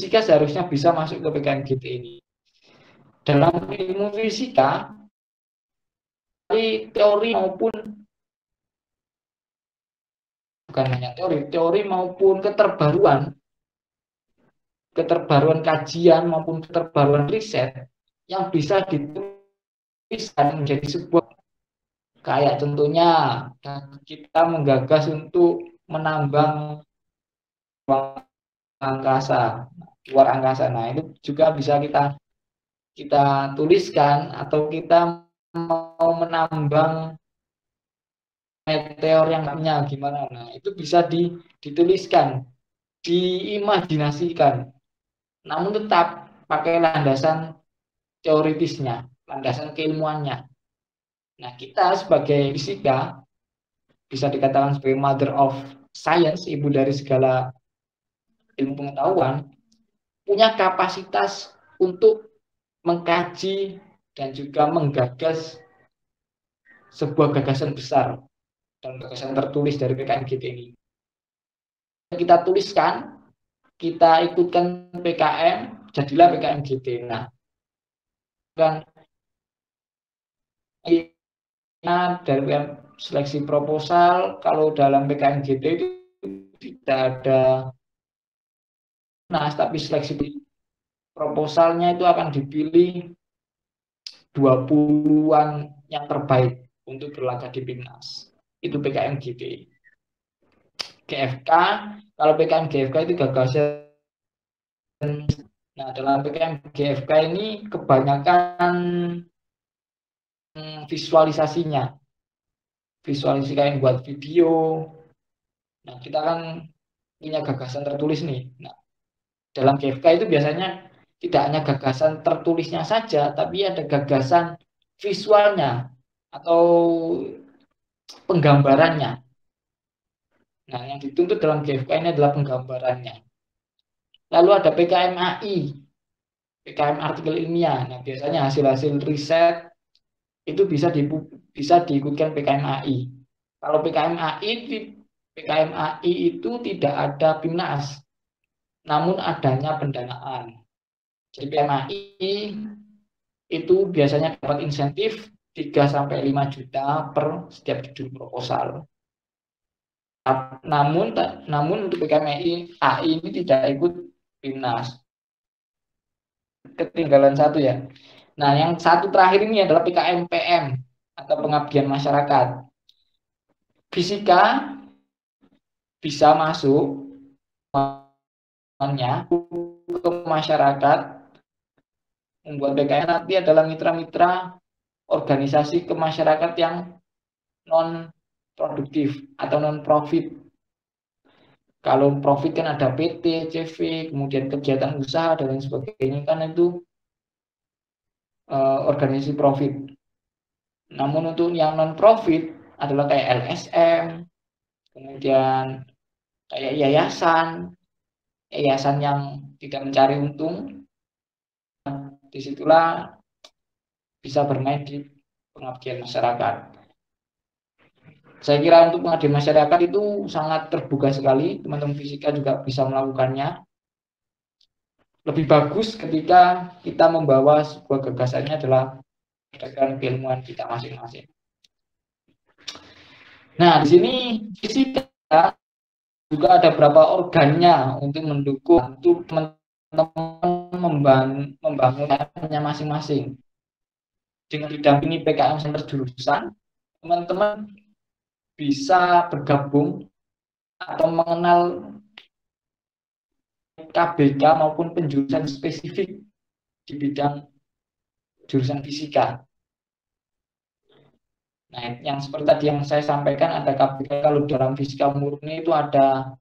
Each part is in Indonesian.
fisika seharusnya bisa masuk ke PKMGT ini. Dalam ilmu fisika, teori maupun bukan hanya teori maupun keterbaruan kajian maupun keterbaruan riset yang bisa dituliskan menjadi sebuah, kayak contohnya kita menggagas untuk menambang luar angkasa. Nah, itu juga bisa kita tuliskan, atau kita mau menambang meteor yang namanya gimana. Nah, itu bisa dituliskan, diimajinasikan, namun tetap pakai landasan teoritisnya, landasan keilmuannya. Nah, kita sebagai fisika bisa dikatakan sebagai mother of science, ibu dari segala ilmu pengetahuan, punya kapasitas untuk mengkaji dan juga menggagas sebuah gagasan besar dan gagasan tertulis dari PKMGT ini. Kita tuliskan, kita ikutkan PKM, jadilah PKMGT. Nah, dan dari seleksi proposal, kalau dalam PKMGT itu tidak ada tapi seleksi proposalnya itu akan dipilih 20-an yang terbaik untuk berlaga di PIMNAS. Itu PKMGT. GFK, kalau PKM GFK itu gagasan. Nah, dalam PKM GFK ini kebanyakan visualisasinya. Visualisasi kayak buat video. Nah, kita kan punya gagasan tertulis nih. Nah, dalam GFK itu biasanya tidak hanya gagasan tertulisnya saja, tapi ada gagasan visualnya atau penggambarannya. Nah, yang dituntut dalam GFK ini adalah penggambarannya. Lalu ada PKM AI, PKM artikel ilmiah. Nah, biasanya hasil-hasil riset itu bisa diikutkan PKM AI. Kalau PKM AI itu tidak ada PIMNAS, namun adanya pendanaan. Jadi PKM AI itu biasanya dapat insentif 3-5 juta per setiap judul proposal. Namun untuk PKM AI ini tidak ikut PIMNAS. Ketinggalan satu ya. Nah, yang satu terakhir ini adalah PKM PM atau pengabdian masyarakat. Fisika bisa masuk ke masyarakat, membuat PKM nanti adalah mitra-mitra organisasi kemasyarakat yang non produktif atau non profit. Kalau profit kan ada PT, CV, kemudian kegiatan usaha dan lain sebagainya, kan itu organisasi profit. Namun untuk yang non profit adalah kayak LSM, kemudian kayak yayasan yang tidak mencari untung. Disitulah bisa bermain di pengabdian masyarakat. Saya kira untuk pengabdian masyarakat itu sangat terbuka sekali, teman-teman fisika juga bisa melakukannya. Lebih bagus ketika kita membawa sebuah gagasannya adalah berdasarkan keilmuan kita masing-masing. Nah, di sini fisika juga ada beberapa organnya untuk mendukung untuk teman-teman membangunnya masing-masing. Dengan didampingi PKM Center jurusan, teman-teman bisa bergabung atau mengenal KBK maupun penjurusan spesifik di bidang jurusan fisika. Nah, yang seperti tadi yang saya sampaikan, ada KBK kalau dalam fisika murni itu ada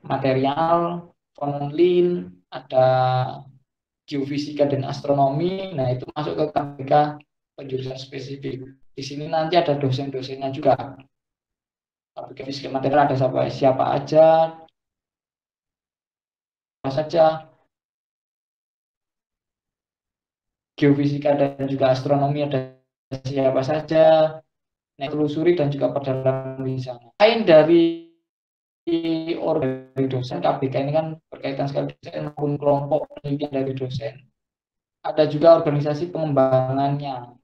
material, fonlin, ada geofisika dan astronomi. Nah, itu masuk ke KBK penjurusan spesifik. Di sini nanti ada dosen-dosennya juga. KBK fisika material ada siapa aja, apa saja. Geofisika dan juga astronomi ada siapa saja. Nah, telusuri dan juga perdalam di sana. Lain dari dari dosen. KBK ini kan berkaitan sekali dosen maupun kelompok penelitian dari dosen. Ada juga organisasi pengembangannya,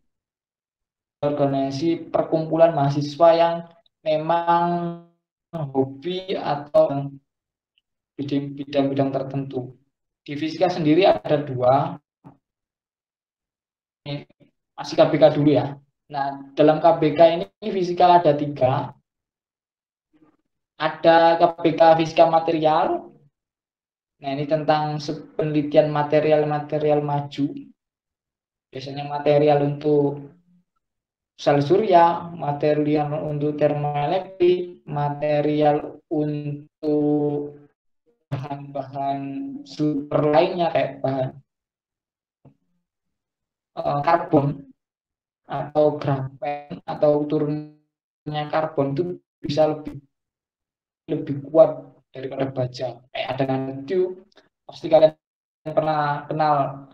organisasi perkumpulan mahasiswa yang memang hobi atau bidang-bidang tertentu. Di fisika sendiri ada 2, masih KBK dulu ya. Nah, dalam KBK ini fisika ada 3. Ada KBK fisika material. Nah, ini tentang penelitian material-material maju. Biasanya material untuk sel surya, material untuk termoelektrik, material untuk bahan-bahan super lainnya kayak bahan karbon atau grafen atau turunnya karbon itu bisa lebih kuat daripada baja. Kayak ada nanotube, pasti kalian pernah kenal,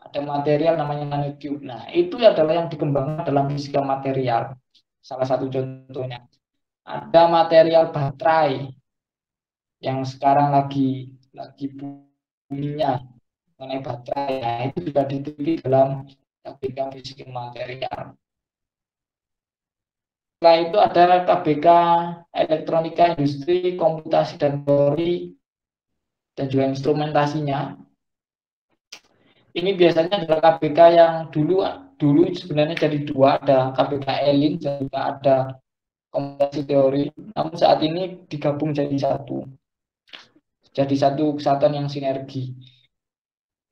ada material namanya nanotube. Nah, itu adalah yang dikembangkan dalam fisika material. Salah satu contohnya. Ada material baterai yang sekarang lagi boomingnya mengenai baterai. Nah, itu juga diteliti dalam KBK fisika material. Setelah itu ada KBK elektronika industri, komputasi dan teori, dan juga instrumentasinya. Ini biasanya adalah KBK yang dulu sebenarnya jadi 2, ada KBK Elin dan juga ada komputasi teori. Namun saat ini digabung jadi satu kesatuan yang sinergi.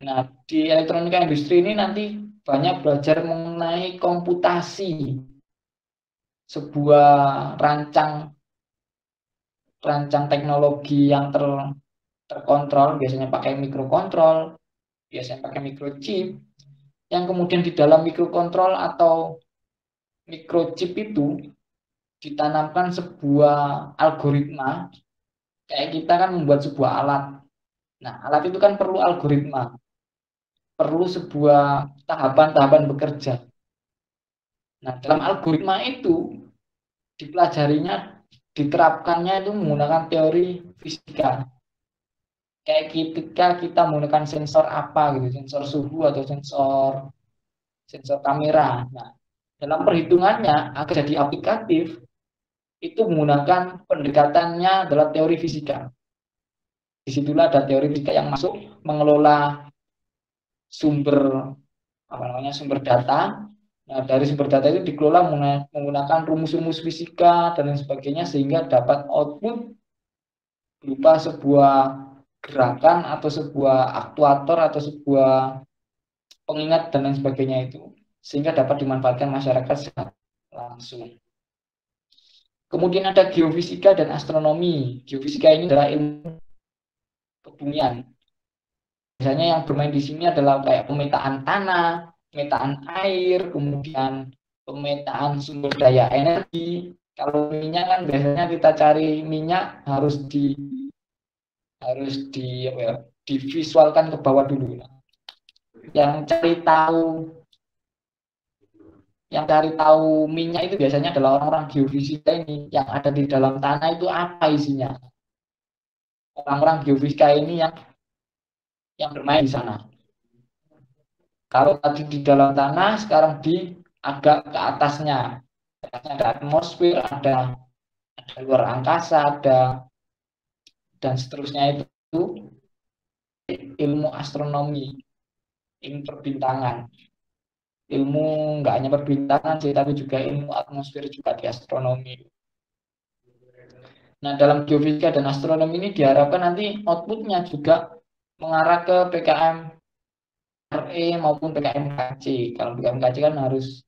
Nah, di elektronika industri ini nanti banyak belajar mengenai komputasi, sebuah rancang teknologi yang terkontrol, biasanya pakai mikrokontrol, biasanya pakai microchip, yang kemudian di dalam mikrokontrol atau microchip itu ditanamkan sebuah algoritma. Kayak kita kan membuat sebuah alat. Nah, alat itu kan perlu algoritma, perlu sebuah tahapan-tahapan bekerja. Nah, dalam algoritma itu diterapkannya itu menggunakan teori fisika. Kayak ketika kita menggunakan sensor apa gitu, sensor suhu atau sensor kamera. Nah, dalam perhitungannya agar jadi aplikatif itu menggunakan pendekatannya adalah teori fisika. Disitulah ada teori fisika yang masuk mengelola sumber data. Nah, dari sumber data itu dikelola menggunakan rumus-rumus fisika dan lain sebagainya sehingga dapat output berupa sebuah gerakan atau sebuah aktuator atau sebuah pengingat dan lain sebagainya itu sehingga dapat dimanfaatkan masyarakat secara langsung. Kemudian ada geofisika dan astronomi. Geofisika ini adalah ilmu kebumian. Biasanya yang bermain di sini adalah kayak pemetaan tanah, pemetaan air, kemudian pemetaan sumber daya energi. Kalau minyak kan biasanya kita cari minyak harus divisualkan ke bawah dulu. Yang cari tahu minyak itu biasanya adalah orang-orang geofisika ini yang ada di dalam tanah itu apa isinya. Orang-orang geofisika ini yang bermain di sana. Kalau tadi di dalam tanah, sekarang agak ke atasnya. Ada atmosfer, ada luar angkasa, dan seterusnya itu ilmu astronomi, ilmu perbintangan. Ilmu nggak hanya perbintangan sih, tapi juga ilmu atmosfer juga di astronomi. Nah, dalam geofisika dan astronomi ini diharapkan nanti outputnya juga mengarah ke PKM RE maupun PKM-KC. Kalau PKM-KC kan harus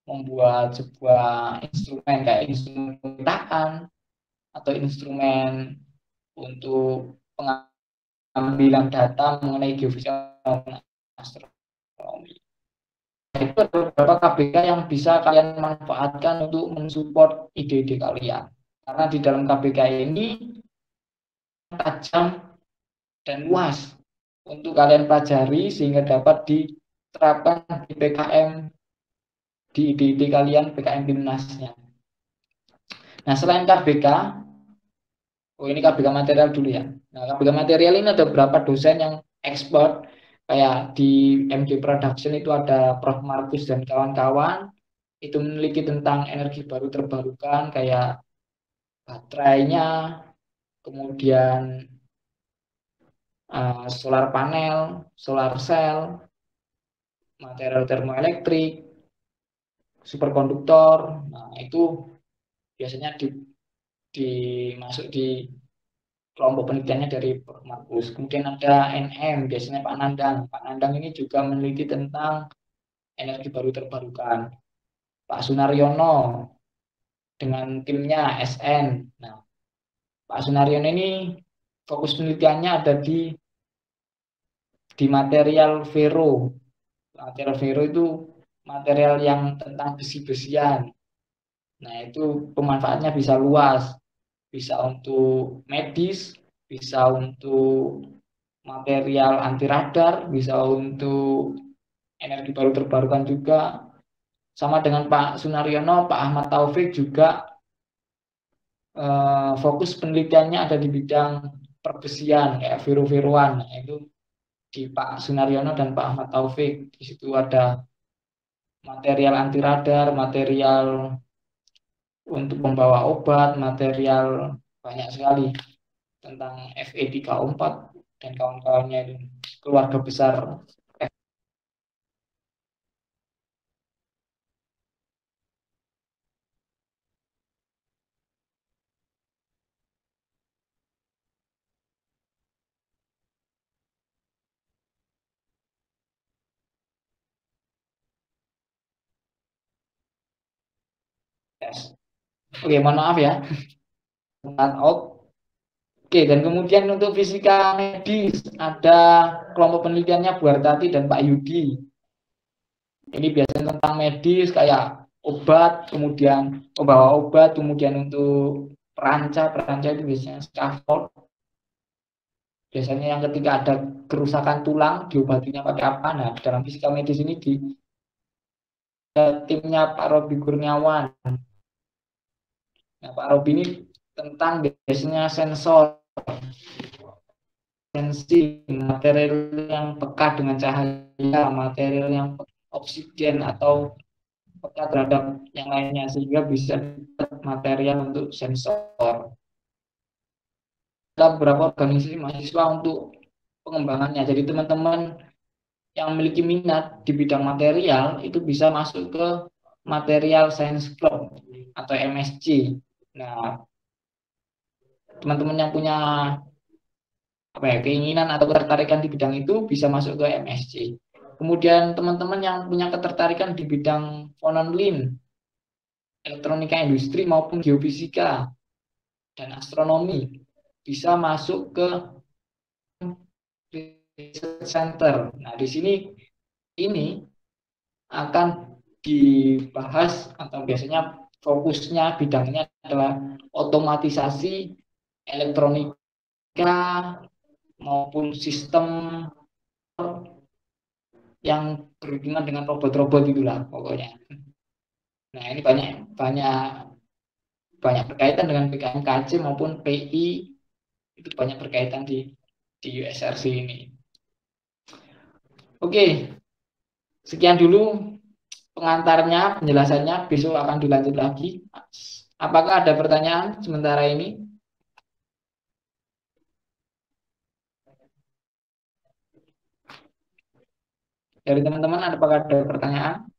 membuat sebuah instrumen kayak instrumen pemetaan atau instrumen untuk pengambilan data mengenai geofisika dan astronomi. Itu ada beberapa KBK yang bisa kalian manfaatkan untuk mensupport ide-ide kalian. Karena di dalam KBK ini tajam dan luas untuk kalian pelajari sehingga dapat diterapkan di PKM, di ide-ide kalian PKM Bimnasnya. Nah, selain KBK, Oh ini KBK material dulu ya. Nah KBK material ini ada beberapa dosen yang expert, kayak di MD Production itu ada Prof. Markus dan kawan-kawan, itu meneliti tentang energi baru terbarukan kayak baterainya, kemudian solar panel, solar cell, material termoelektrik, superkonduktor. Nah itu biasanya dimasuk di kelompok penelitiannya dari Prof. Markus. Kemudian ada NM, biasanya Pak Nandang. Pak Nandang ini juga meneliti tentang energi baru terbarukan. Pak Sunaryono dengan timnya SN. Nah, Pak Sunaryono ini fokus penelitiannya ada di material ferro. Material ferro itu material yang tentang besi-besian. Nah, itu pemanfaatnya bisa luas. Bisa untuk medis, bisa untuk material anti radar, bisa untuk energi baru terbarukan juga. Sama dengan Pak Sunaryono, Pak Ahmad Taufik juga fokus penelitiannya ada di bidang perbesian kayak viru-viruan. Nah, itu di Pak Sunaryono dan Pak Ahmad Taufik. Di situ ada material anti radar, material untuk membawa obat, material banyak sekali tentang FE3O4 dan kawan-kawannya itu, keluarga besar. FS. Oke, mohon maaf ya. Cut out. Oke, dan kemudian untuk fisika medis ada kelompok penelitiannya Bu Hartati dan Pak Yudi. Ini biasanya tentang medis kayak obat, kemudian membawa obat, kemudian untuk peranca itu biasanya scaffold. Biasanya yang ketika ada kerusakan tulang diobatinya pakai apa? Nah, dalam fisika medis ini di timnya Pak Robi Kurniawan. Nah, Pak Robi ini tentang biasanya sensor, sensi, material yang peka dengan cahaya, material yang oksigen atau peka terhadap yang lainnya sehingga bisa material untuk sensor. Ada beberapa organisasi mahasiswa untuk pengembangannya. Jadi teman-teman yang memiliki minat di bidang material itu bisa masuk ke Material Science Club atau MSC. Nah, teman-teman yang punya apa ya, keinginan atau ketertarikan di bidang itu bisa masuk ke MSC. Kemudian teman-teman yang punya ketertarikan di bidang fononlin, elektronika industri maupun geofisika dan astronomi bisa masuk ke research center. Nah, di sini ini akan dibahas atau biasanya fokusnya bidangnya adalah otomatisasi elektronika maupun sistem yang berhubungan dengan robot-robot itulah pokoknya. Nah, ini banyak banyak banyak berkaitan dengan PKMKC maupun PI, itu banyak berkaitan di USRC ini. Oke, sekian dulu pengantarnya, penjelasannya. Besok akan dilanjut lagi. Apakah ada pertanyaan sementara ini? Dari teman-teman, apakah ada pertanyaan?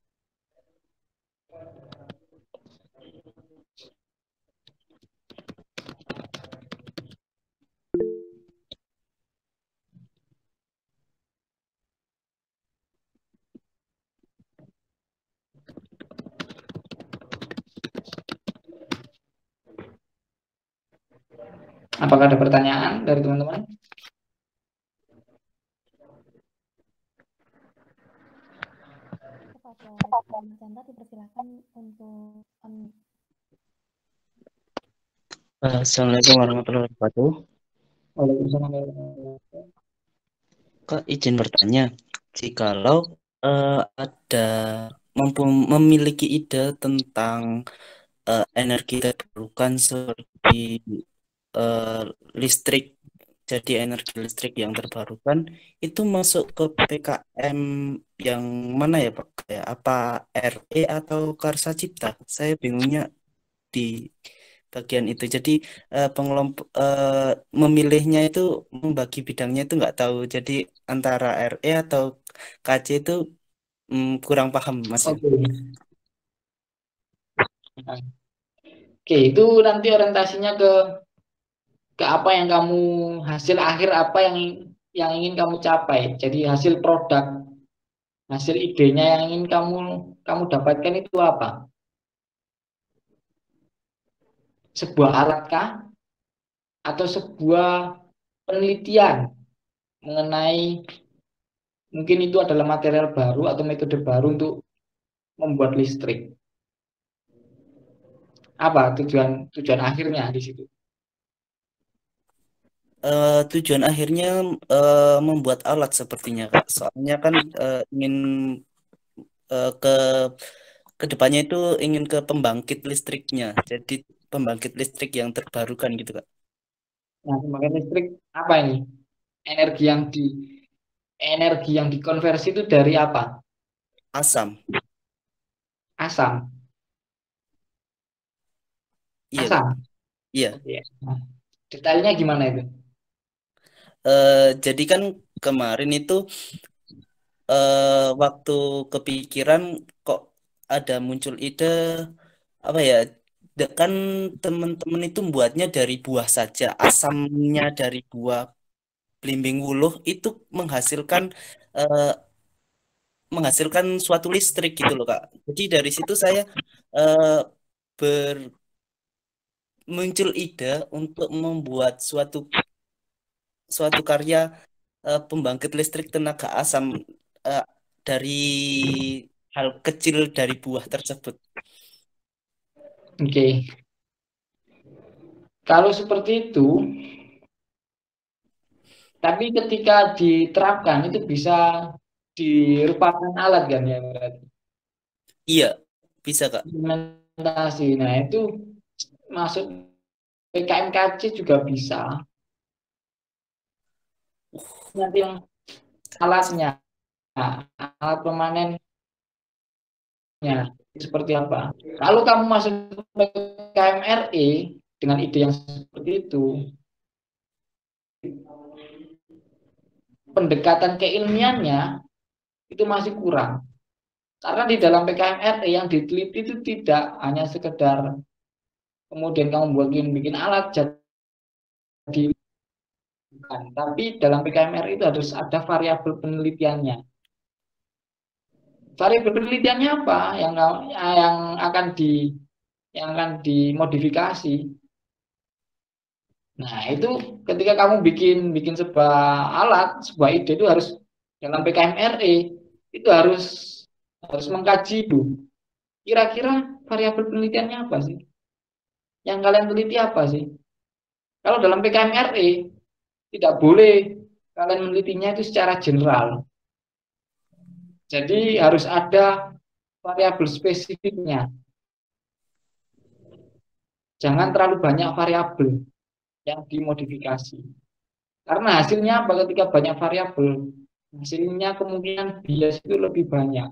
Apakah ada pertanyaan dari teman-teman? Kepada Mas Chandra dipersilakan untuk Assalamualaikum warahmatullahi wabarakatuh. Waalaikumsalam. Kak, izin bertanya, jikalau ada memiliki ide tentang energi terbarukan seperti eh, listrik, jadi energi listrik yang terbarukan itu masuk ke PKM yang mana ya Pak? Kayak apa RE atau Karsa Cipta? Saya bingungnya di bagian itu. Jadi pengelompok memilihnya itu membagi bidangnya itu nggak tahu. Jadi antara RE atau KC itu kurang paham Mas ya. Oke. Oke, itu nanti orientasinya ke apa yang kamu hasil akhir apa yang ingin kamu capai. Jadi hasil produk, hasil idenya yang ingin kamu dapatkan itu apa? Sebuah alatkah atau sebuah penelitian mengenai mungkin itu adalah material baru atau metode baru untuk membuat listrik. Apa tujuan tujuan akhirnya di situ? Tujuan akhirnya membuat alat sepertinya Kak. Soalnya kan ingin ke kedepannya itu ingin ke pembangkit listriknya. Jadi pembangkit listrik yang terbarukan gitu Kak. Nah, pembangkit listrik apa ini? Energi yang di energi yang dikonversi itu dari apa? Asam. Asam. Iya Kak. Asam. Iya. Oke. Nah, detailnya gimana itu? Jadi kan kemarin itu waktu kepikiran kok ada muncul ide apa ya? Kan teman-teman itu buatnya dari buah saja. Asamnya dari buah belimbing wuluh itu menghasilkan eh, menghasilkan suatu listrik gitu loh Kak. Jadi dari situ saya eh, ber muncul ide untuk membuat suatu suatu karya pembangkit listrik tenaga asam eh, dari hal kecil dari buah tersebut. Oke. Kalau seperti itu, tapi ketika diterapkan itu bisa dirupakan alat kan ya berarti. Iya, bisa Kak. Implementasi. Nah, itu masuk PKMKC juga bisa. Nanti yang alatnya, alat pemanennya seperti apa. Kalau kamu masuk PKMRE dengan ide yang seperti itu, pendekatan keilmiannya itu masih kurang. Karena di dalam PKMRE yang diteliti itu tidak hanya sekedar kemudian kamu bikin alat jadi bukan. Tapi dalam PKMRE itu harus ada variabel penelitiannya. Variabel penelitiannya apa yang akan dimodifikasi. Nah, itu ketika kamu bikin sebuah alat, sebuah ide itu harus dalam PKMRE itu harus mengkaji itu. Kira-kira variabel penelitiannya apa sih? Yang kalian teliti apa sih? Kalau dalam PKMRE tidak boleh kalian menelitinya itu secara general. Jadi harus ada variabel spesifiknya. Jangan terlalu banyak variabel yang dimodifikasi. Karena hasilnya apa ketika banyak variabel? Hasilnya kemungkinan bias itu lebih banyak.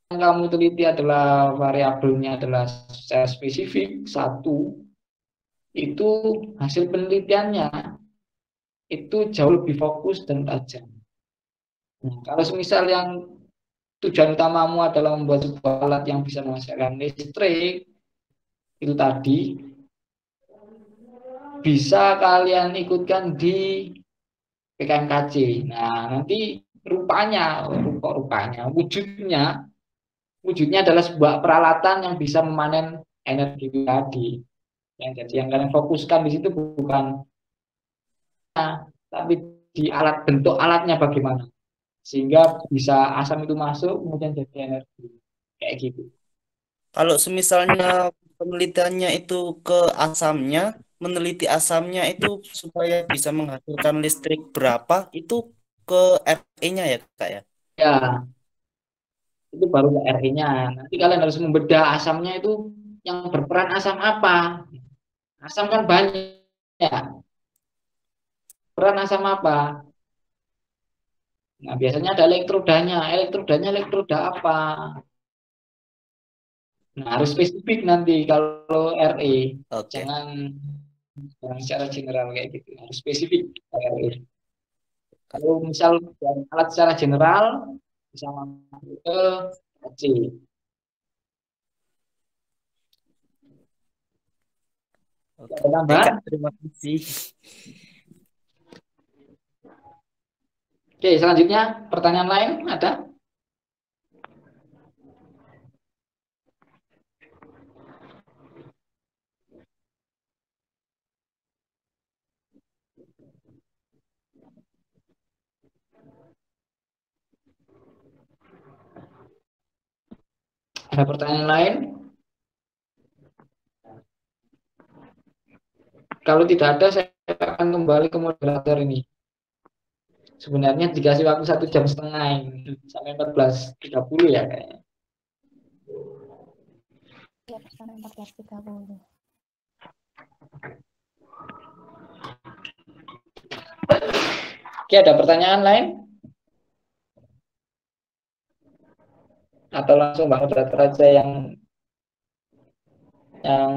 Yang kamu teliti adalah variabelnya adalah secara spesifik satu, itu hasil penelitiannya itu jauh lebih fokus dan tajam. Nah, kalau semisal yang tujuan utamamu adalah membuat sebuah alat yang bisa menghasilkan listrik, itu tadi bisa kalian ikutkan di PKMKC. Nah, nanti rupanya wujudnya adalah sebuah peralatan yang bisa memanen energi itu tadi. Jadi yang kalian fokuskan di situ bukan tapi di alat bentuk alatnya bagaimana sehingga bisa asam itu masuk kemudian jadi energi kayak gitu. Kalau semisalnya penelitiannya itu ke asamnya, meneliti asamnya itu supaya bisa menghasilkan listrik berapa, itu ke RE-nya ya Kak ya? Ya, itu baru ke RE-nya. Nanti kalian harus membedah asamnya itu yang berperan asam apa. Asam kan banyak. Peran asam apa? Nah, biasanya ada elektrodanya. Elektroda apa? Nah, harus spesifik nanti kalau RE. Oke. Jangan, jangan secara general kayak gitu. Harus spesifik RE. Kalau misal alat secara general, bisa masuk ke C. Oke. Ada Oke, tambahan? Kak, terima kasih. Oke, selanjutnya pertanyaan lain ada? Ada pertanyaan lain? Kalau tidak ada, saya akan kembali ke moderator ini. Sebenarnya dikasih waktu 1,5 jam ini, sampai 14.30 ya kayaknya. Ya, sampai 14.30. Oke, ada pertanyaan lain? Atau langsung Bang moderator aja yang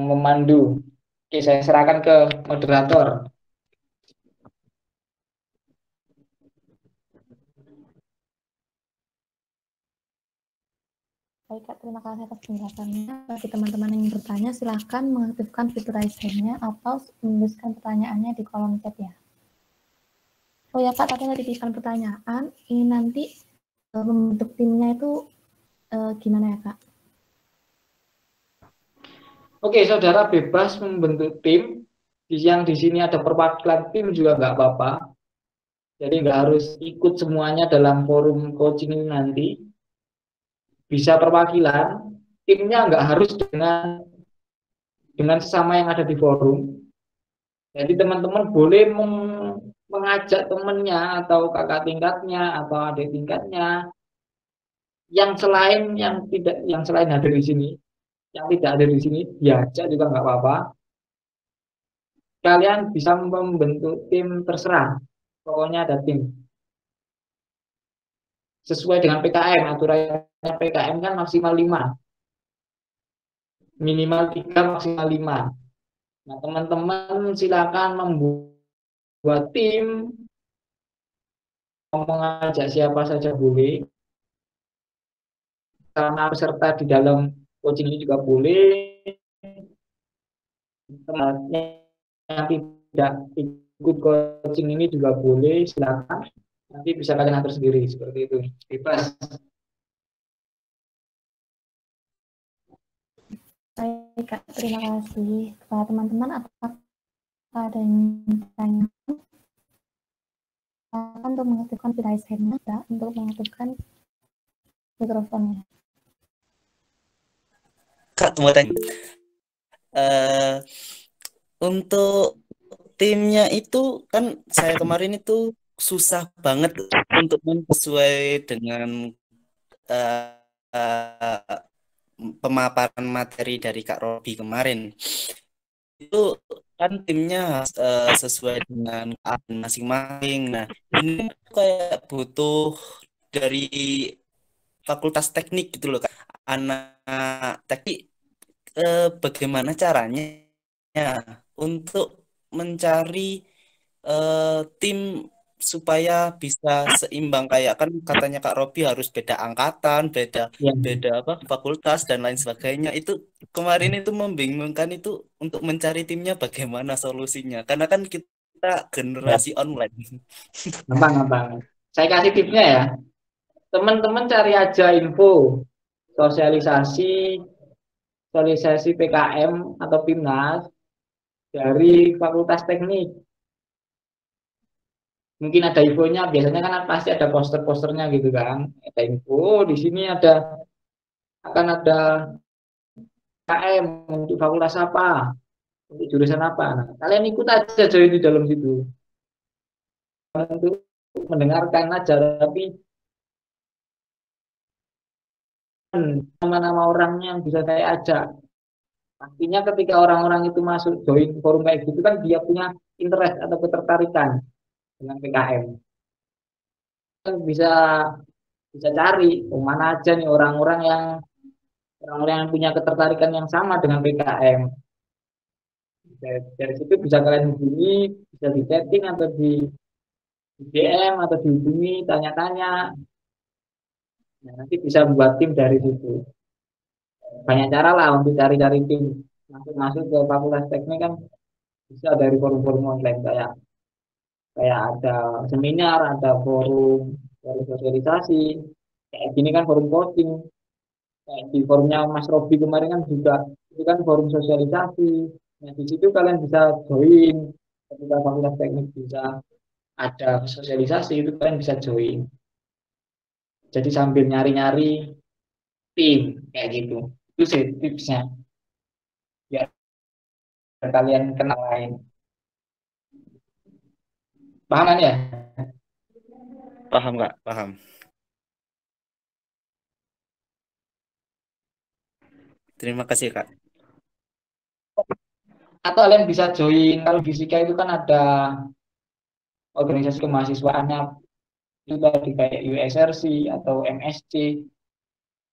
memandu? Oke, saya serahkan ke moderator. Baik, Kak, terima kasih atas penjelasannya. Bagi teman-teman yang bertanya, silahkan mengaktifkan fitur raise hand-nya atau menuliskan pertanyaannya di kolom chat ya. Oh ya, Kak, tadi ada titipan pertanyaan. Ini nanti membentuk timnya itu gimana ya, Kak? Oke, saudara bebas membentuk tim. Yang di sini ada perwakilan tim juga nggak apa-apa. Jadi nggak harus ikut semuanya dalam forum coaching ini nanti. Bisa perwakilan. Timnya nggak harus dengan sesama yang ada di forum. Jadi teman-teman boleh mengajak temannya atau kakak tingkatnya atau adik tingkatnya yang selain hadir di sini, yang tidak hadir di sini diajak juga nggak apa-apa. Kalian bisa membentuk tim terserah, pokoknya ada tim sesuai dengan PKM. Aturannya PKM kan maksimal 5, minimal 3, maksimal 5. Nah, teman-teman silakan membuat tim, mau mengajak siapa saja boleh, karena peserta di dalam coaching ini juga boleh, temannya yang tidak ikut coaching ini juga boleh, silakan. Nanti bisa kalian atur sendiri seperti itu, bebas. Baik, Kak, terima kasih. Kepada teman-teman, apakah ada yang bertanya? Untuk mengaktifkan fitur raise hand-nya, untuk mengaktifkan mikrofonnya. Kak, tunggu tanya. Untuk timnya itu kan saya kemarin itu susah banget untuk sesuai dengan uh, uh, pemaparan materi dari Kak Robi kemarin. Itu kan timnya sesuai dengan masing-masing. Nah, ini kayak butuh dari fakultas teknik gitu loh, Kak. Anak teknik bagaimana caranya untuk mencari tim supaya bisa seimbang, kayak kan katanya Kak Robi harus beda angkatan, beda Ya. beda apa fakultas dan lain sebagainya. Itu kemarin itu membingungkan itu untuk mencari timnya bagaimana solusinya. Karena kan kita Ya, generasi online. gampang. Saya kasih tipsnya ya. Teman-teman cari aja info sosialisasi sosialisasi PKM atau PIMNAS dari Fakultas Teknik. Mungkin ada infonya, biasanya kan pasti ada poster-posternya gitu kan. Ada info, di sini akan ada PKM untuk fakultas apa, untuk jurusan apa. Nah, kalian ikut aja join di dalam situ. Untuk mendengarkan aja, tapi nama-nama orangnya yang bisa saya ajak. Artinya ketika orang-orang itu masuk join forum kayak gitu kan dia punya interest atau ketertarikan dengan PKM. Kan bisa bisa cari mana aja nih orang-orang yang punya ketertarikan yang sama dengan PKM. Dari situ bisa kalian hubungi, bisa di chatting atau di DM atau dihubungi, tanya-tanya. Nah, nanti bisa buat tim dari situ. Banyak cara lah untuk cari-cari tim. Masuk ke fakultas teknik kan bisa dari forum-forum online kayak kayak ada seminar, ada forum sosialisasi. Kayak gini kan forum coaching. Kayak di forumnya Mas Robi kemarin kan juga itu kan forum sosialisasi. Nah, di situ kalian bisa join ketika fakultas teknik bisa ada sosialisasi itu kalian bisa join. Jadi sambil nyari-nyari tim kayak gitu. Itu sih tipsnya biar kalian kenal lain. Paham kan ya? Paham Kak, paham. Terima kasih Kak. Atau kalian bisa join kalau fisika itu kan ada organisasi kemahasiswaannya itu tadi kayak USRC atau MSC.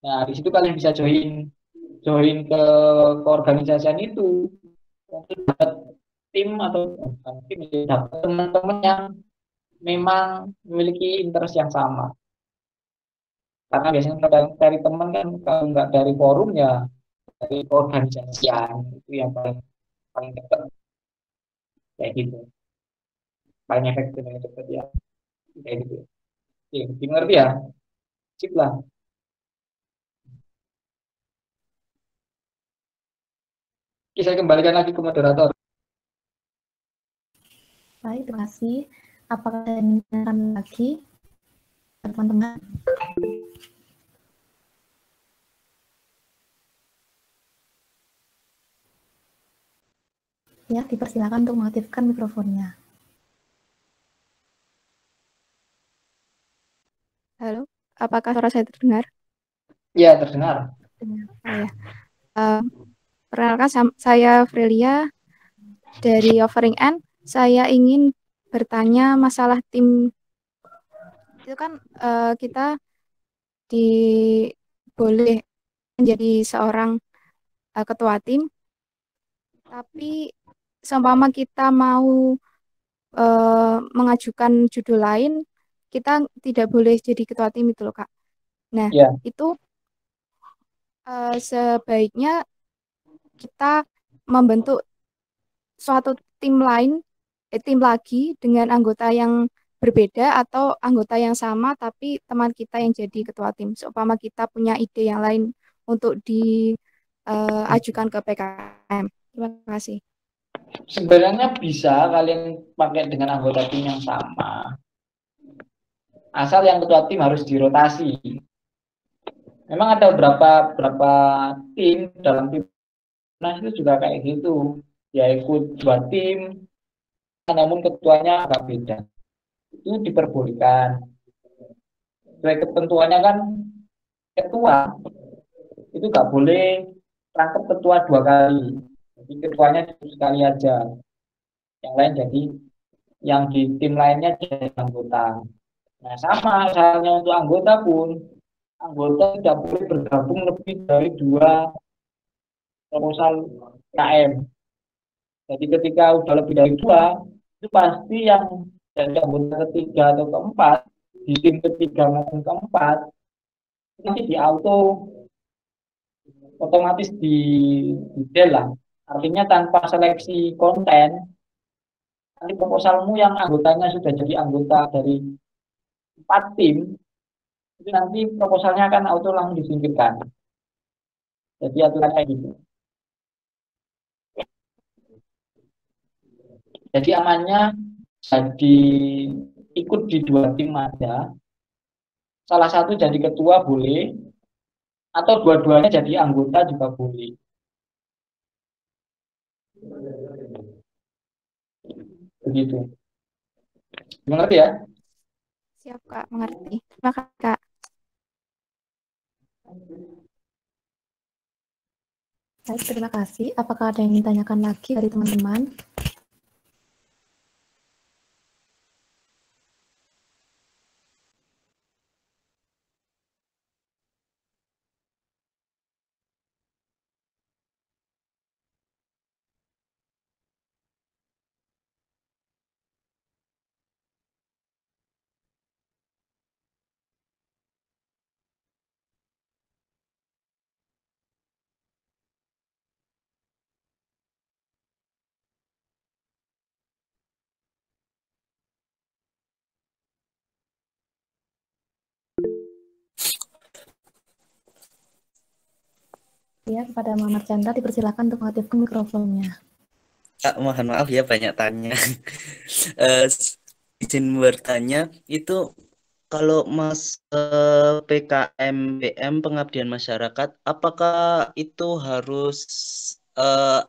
Nah, di situ kalian bisa join join keorganisasian itu untuk dapat tim atau bukan tim ya, dapat teman-teman yang memang memiliki interest yang sama. Karena biasanya kalau dari teman kan kalau nggak dari forum ya dari organisasian itu yang paling paling dekat kayak gitu. Paling efektif yang dekat ya kayak gitu. Oke, ngerti ya? Sip lah. Oke, saya kembalikan lagi ke moderator. Baik, terima kasih. Apakah ada yang menanyakan lagi, teman-teman? Ya, dipersilakan untuk mengaktifkan mikrofonnya. Halo, apakah suara saya terdengar? Ya, terdengar. Oh ya. Perkenalkan, saya Frelia dari Offering End. Saya ingin bertanya masalah tim. Itu kan kita boleh menjadi seorang ketua tim, tapi seumpama kita mau mengajukan judul lain, kita tidak boleh jadi ketua tim itu loh Kak. Nah, Ya. itu sebaiknya kita membentuk suatu tim lain, tim lagi dengan anggota yang berbeda atau anggota yang sama tapi teman kita yang jadi ketua tim. Seumpama kita punya ide yang lain untuk diajukan ke PKM. Terima kasih. Sebenarnya bisa kalian pakai dengan anggota tim yang sama. Asal yang ketua tim harus dirotasi. Memang ada berapa tim dalam tim nah itu juga kayak gitu. Ya ikut 2 tim, namun ketuanya agak beda. Itu diperbolehkan. Sesuai ketentuannya kan ketua itu nggak boleh rangkap ketua 2 kali. Jadi ketuanya sekali aja. Yang lain jadi yang di tim lainnya jadi anggota. Nah, sama halnya untuk anggota pun, anggota tidak boleh bergabung lebih dari 2 proposal KM. Jadi ketika udah lebih dari 2, itu pasti yang dari anggota ketiga atau keempat, di tim ketiga maupun keempat, nanti di auto, otomatis di del lah. Artinya tanpa seleksi konten, nanti proposalmu yang anggotanya sudah jadi anggota dari 4 tim, itu nanti proposalnya akan auto langsung disingkirkan. Jadi aturan kayak gitu. Jadi amannya jadi ikut di 2 tim aja. Salah satu jadi ketua boleh, atau dua-duanya jadi anggota juga boleh. Begitu. Mengerti ya? Siap Kak, mengerti. Terima kasih Kak. Baik, terima kasih. Apakah ada yang ingin ditanyakan lagi dari teman-teman? Ya, kepada Muhammad Chandra dipersilakan untuk mengaktifkan mikrofonnya. Kak, mohon maaf ya banyak tanya. Eh, izin bertanya itu kalau Mas PKMBM pengabdian masyarakat, apakah itu harus eh,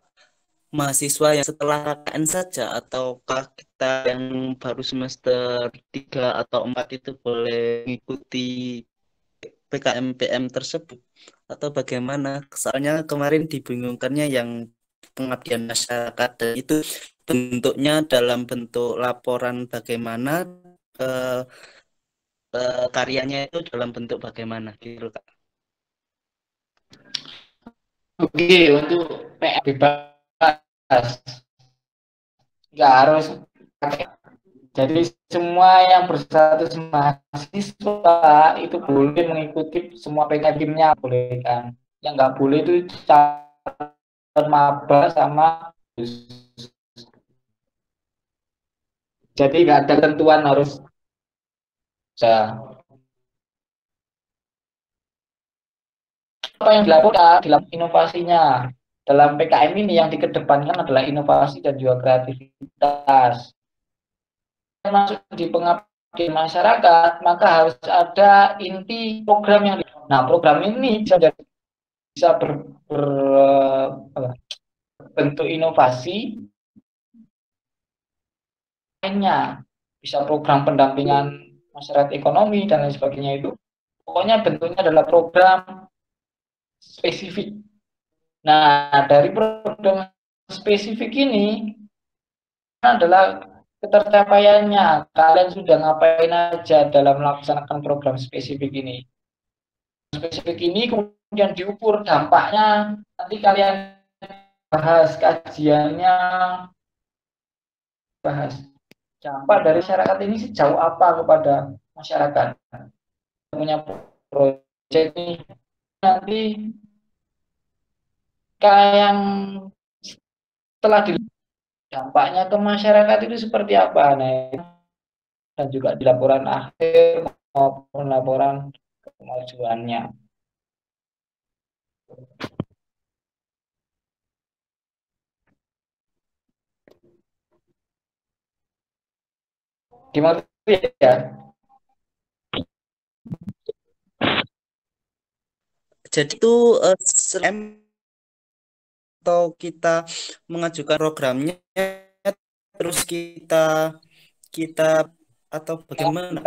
mahasiswa yang setelah KKN saja ataukah kita yang baru semester 3 atau 4 itu boleh mengikuti PKMBM tersebut atau bagaimana? Soalnya kemarin dibingungkannya yang pengabdian masyarakat dan itu bentuknya dalam bentuk laporan bagaimana eh, karyanya itu dalam bentuk bagaimana gitu Kak. Oke, untuk PM bebas, nggak harus pakai. Jadi semua yang berstatus mahasiswa itu boleh mengikuti semua PKM-nya, boleh kan. Yang nggak boleh itu calon maba sama jadi nggak ada ketentuan harus apa yang dilakukan dalam inovasinya dalam PKM ini yang dikedepankan adalah inovasi dan juga kreativitas. Masuk di pengabdian masyarakat maka harus ada inti program yang program ini bisa bentuk inovasi lainnya, bisa program pendampingan masyarakat ekonomi dan lain sebagainya itu pokoknya bentuknya adalah program spesifik. Nah, dari program spesifik ini adalah ketercapaiannya. Kalian sudah ngapain aja dalam melaksanakan program spesifik ini. Spesifik ini kemudian diukur dampaknya. Nanti kalian bahas kajiannya, bahas dampak dari masyarakat ini sejauh apa kepada masyarakat. Punya proyek ini nanti kayak yang telah dampaknya ke masyarakat itu seperti apa, nah, dan juga di laporan akhir maupun laporan kemajuannya. Gimana ya? Jadi itu atau kita mengajukan programnya terus kita kita atau bagaimana?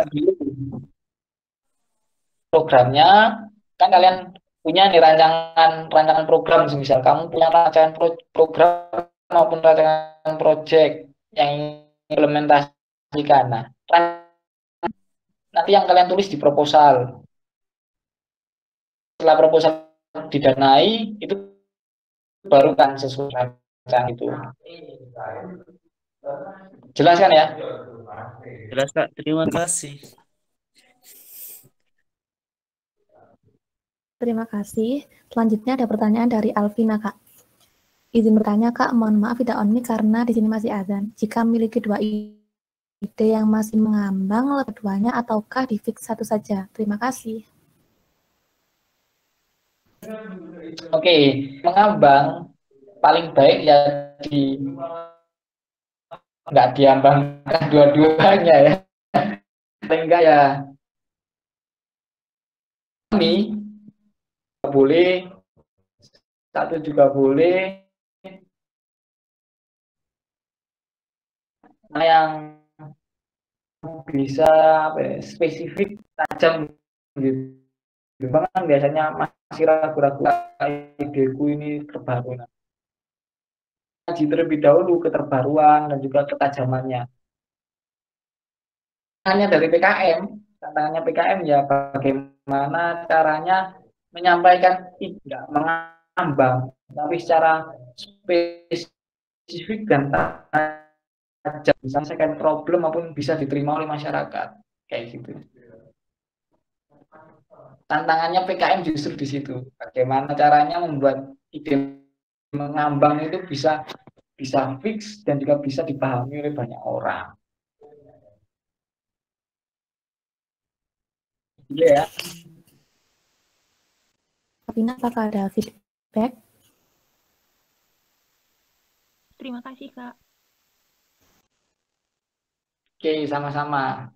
Programnya kan kalian punya nih rancangan program, misal kamu punya rancangan program maupun rancangan project yang implementasikan. Nah, nanti yang kalian tulis di proposal. Setelah proposal didanai itu baru kan sesuai rancangan itu. Jelas kan ya? Jelas Kak, terima kasih. Terima kasih. Selanjutnya ada pertanyaan dari Alvina, Kak. Izin bertanya, Kak. Mohon maaf tidak on mic karena di sini masih azan. Jika memiliki dua ide yang masih mengambang, keduanya ataukah di fix satu saja? Terima kasih. Oke, mengambang paling baik ya nggak diambangkan dua-duanya ya. Sehingga ya kami boleh, satu juga boleh. Nah, yang bisa spesifik tajam gitu. kan biasanya masih ragu-ragu ideku ini terbaru. Nah, kaji terlebih dahulu keterbaruan dan juga ketajamannya. Hanya dari PKM, tantangannya PKM ya bagaimana caranya menyampaikan tidak mengambang, tapi secara spesifik dan tajam, bisa menyelesaikan problem maupun bisa diterima oleh masyarakat, kayak gitu. Tantangannya PKM justru di situ, bagaimana caranya membuat ide mengambang itu bisa fix dan juga bisa dipahami oleh banyak orang. Iya ya. Kapina, apakah ada feedback? Terima kasih, Kak. Oke, sama-sama.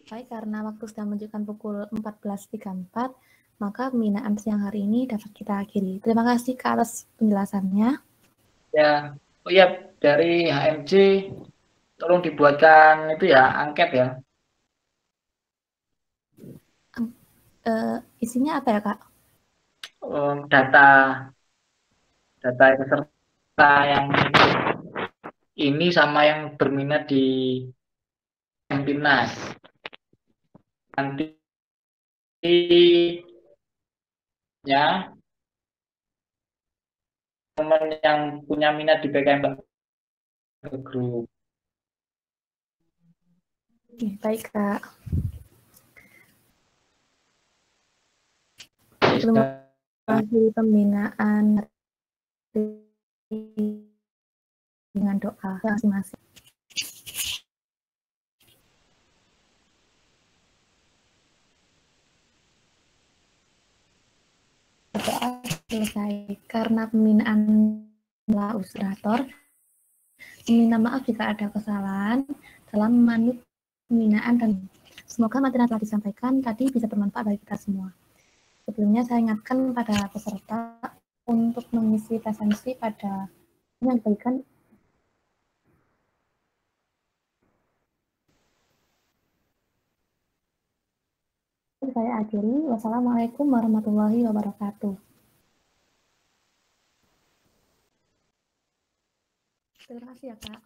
Baik, karena waktu sudah menunjukkan pukul 14.34, maka pembinaan siang hari ini dapat kita akhiri. Terima kasih Kak atas penjelasannya. Ya, oh iya, dari HMJ tolong dibuatkan itu ya, angket ya. Isinya apa ya Kak? Data peserta yang ini sama yang berminat di Timnas. Nanti ya teman yang punya minat di PKM ke grup. Baik Kak. Sebelum mengakhiri pembinaan dengan doa masing-masing. Doa selesai karena pembinaan ilustrator. Minta maaf jika ada kesalahan dalam memandu pembinaan dan semoga materi yang telah disampaikan tadi bisa bermanfaat bagi kita semua. Sebelumnya saya ingatkan pada peserta untuk mengisi presensi pada yang diberikan. Saya akhiri. Wassalamualaikum warahmatullahi wabarakatuh. Terima kasih ya Kak.